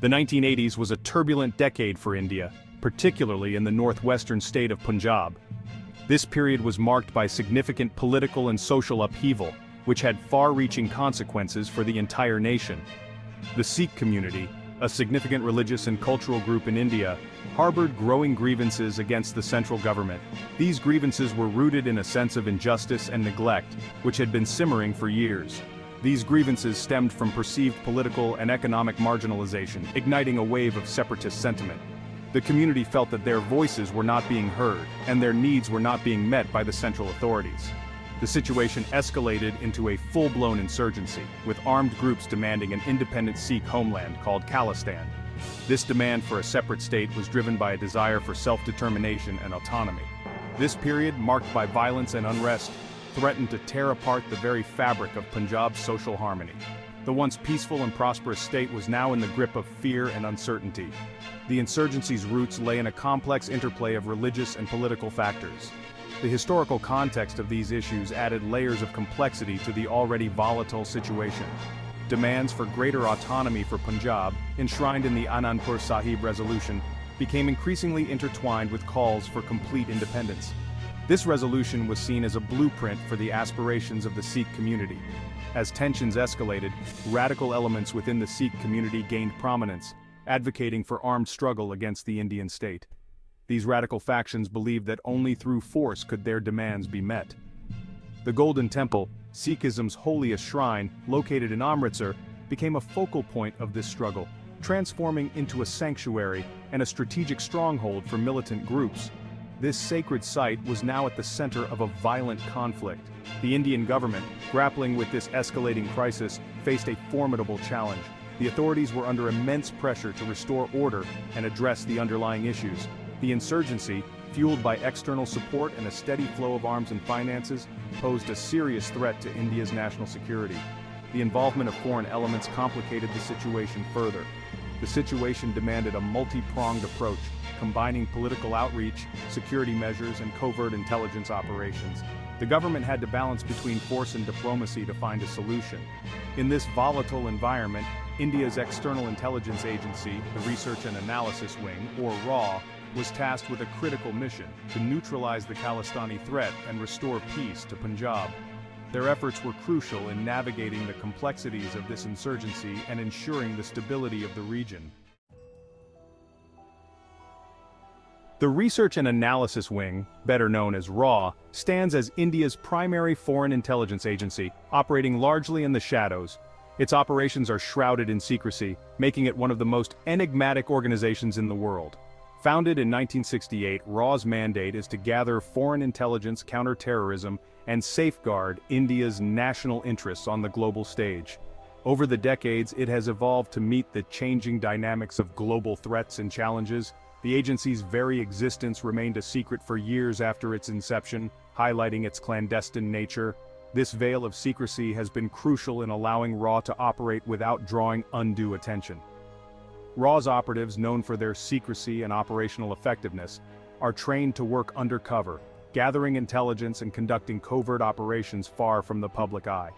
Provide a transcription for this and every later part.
The 1980s was a turbulent decade for India, particularly in the northwestern state of Punjab. This period was marked by significant political and social upheaval, which had far-reaching consequences for the entire nation. The Sikh community, a significant religious and cultural group in India, harbored growing grievances against the central government. These grievances were rooted in a sense of injustice and neglect, which had been simmering for years. These grievances stemmed from perceived political and economic marginalization, igniting a wave of separatist sentiment. The community felt that their voices were not being heard, and their needs were not being met by the central authorities. The situation escalated into a full-blown insurgency, with armed groups demanding an independent Sikh homeland called Khalistan. This demand for a separate state was driven by a desire for self-determination and autonomy. This period, marked by violence and unrest, threatened to tear apart the very fabric of Punjab's social harmony. The once peaceful and prosperous state was now in the grip of fear and uncertainty. The insurgency's roots lay in a complex interplay of religious and political factors. The historical context of these issues added layers of complexity to the already volatile situation. Demands for greater autonomy for Punjab, enshrined in the Anandpur Sahib Resolution, became increasingly intertwined with calls for complete independence. This resolution was seen as a blueprint for the aspirations of the Sikh community. As tensions escalated, radical elements within the Sikh community gained prominence, advocating for armed struggle against the Indian state. These radical factions believed that only through force could their demands be met. The Golden Temple, Sikhism's holiest shrine, located in Amritsar, became a focal point of this struggle, transforming into a sanctuary and a strategic stronghold for militant groups. This sacred site was now at the center of a violent conflict. The Indian government, grappling with this escalating crisis, faced a formidable challenge. The authorities were under immense pressure to restore order and address the underlying issues. The insurgency, fueled by external support and a steady flow of arms and finances, posed a serious threat to India's national security. The involvement of foreign elements complicated the situation further. The situation demanded a multi-pronged approach, combining political outreach, security measures, and covert intelligence operations. The government had to balance between force and diplomacy to find a solution. In this volatile environment, India's External Intelligence Agency, the Research and Analysis Wing, or RAW, was tasked with a critical mission to neutralize the Khalistani threat and restore peace to Punjab. Their efforts were crucial in navigating the complexities of this insurgency and ensuring the stability of the region. The Research and Analysis Wing, better known as RAW, stands as India's primary foreign intelligence agency, operating largely in the shadows. Its operations are shrouded in secrecy, making it one of the most enigmatic organizations in the world. Founded in 1968, RAW's mandate is to gather foreign intelligence, counterterrorism, and safeguard India's national interests on the global stage. Over the decades, it has evolved to meet the changing dynamics of global threats and challenges. The agency's very existence remained a secret for years after its inception, highlighting its clandestine nature. This veil of secrecy has been crucial in allowing RAW to operate without drawing undue attention. RAW's operatives, known for their secrecy and operational effectiveness, are trained to work undercover, gathering intelligence and conducting covert operations far from the public eye.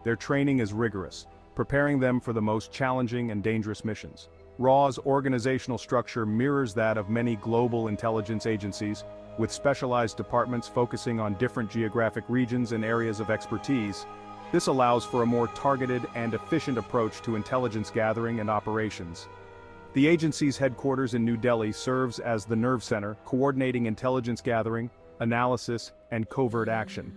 Their training is rigorous, preparing them for the most challenging and dangerous missions. RAW's organizational structure mirrors that of many global intelligence agencies, with specialized departments focusing on different geographic regions and areas of expertise. This allows for a more targeted and efficient approach to intelligence gathering and operations. The agency's headquarters in New Delhi serves as the nerve center, coordinating intelligence gathering, analysis, and covert action.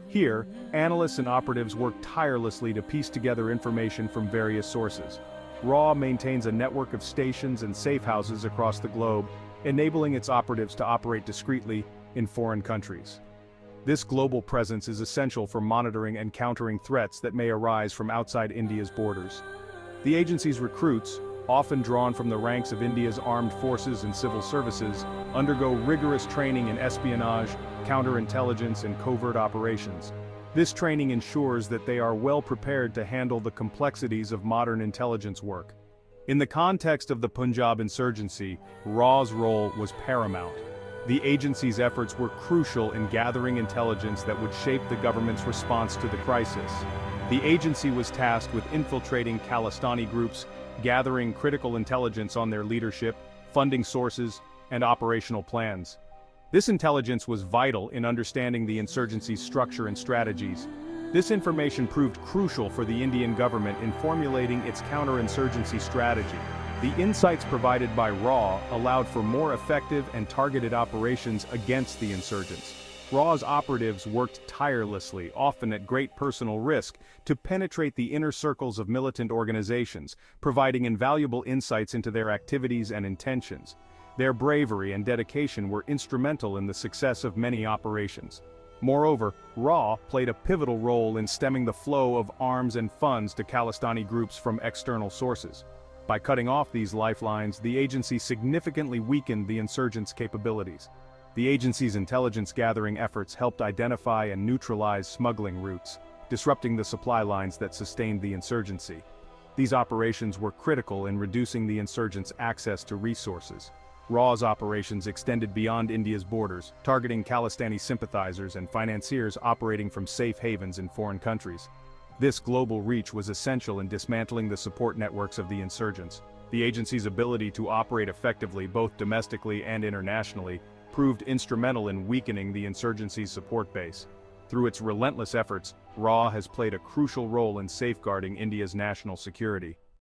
Here, analysts and operatives work tirelessly to piece together information from various sources. RAW maintains a network of stations and safe houses across the globe, enabling its operatives to operate discreetly in foreign countries. This global presence is essential for monitoring and countering threats that may arise from outside India's borders. The agency's recruits, often drawn from the ranks of India's armed forces and civil services, undergo rigorous training in espionage, counterintelligence, and covert operations. This training ensures that they are well prepared to handle the complexities of modern intelligence work. In the context of the Punjab insurgency, RAW's role was paramount. The agency's efforts were crucial in gathering intelligence that would shape the government's response to the crisis. The agency was tasked with infiltrating Khalistani groups, gathering critical intelligence on their leadership, funding sources, and operational plans. This intelligence was vital in understanding the insurgency's structure and strategies. This information proved crucial for the Indian government in formulating its counterinsurgency strategy. The insights provided by RAW allowed for more effective and targeted operations against the insurgents. RAW's operatives worked tirelessly, often at great personal risk, to penetrate the inner circles of militant organizations, providing invaluable insights into their activities and intentions. Their bravery and dedication were instrumental in the success of many operations. Moreover, RAW played a pivotal role in stemming the flow of arms and funds to Khalistani groups from external sources. By cutting off these lifelines, the agency significantly weakened the insurgents' capabilities. The agency's intelligence-gathering efforts helped identify and neutralize smuggling routes, disrupting the supply lines that sustained the insurgency. These operations were critical in reducing the insurgents' access to resources. RAW's operations extended beyond India's borders, targeting Khalistani sympathizers and financiers operating from safe havens in foreign countries. This global reach was essential in dismantling the support networks of the insurgents. The agency's ability to operate effectively both domestically and internationally proved instrumental in weakening the insurgency's support base. Through its relentless efforts, RAW has played a crucial role in safeguarding India's national security.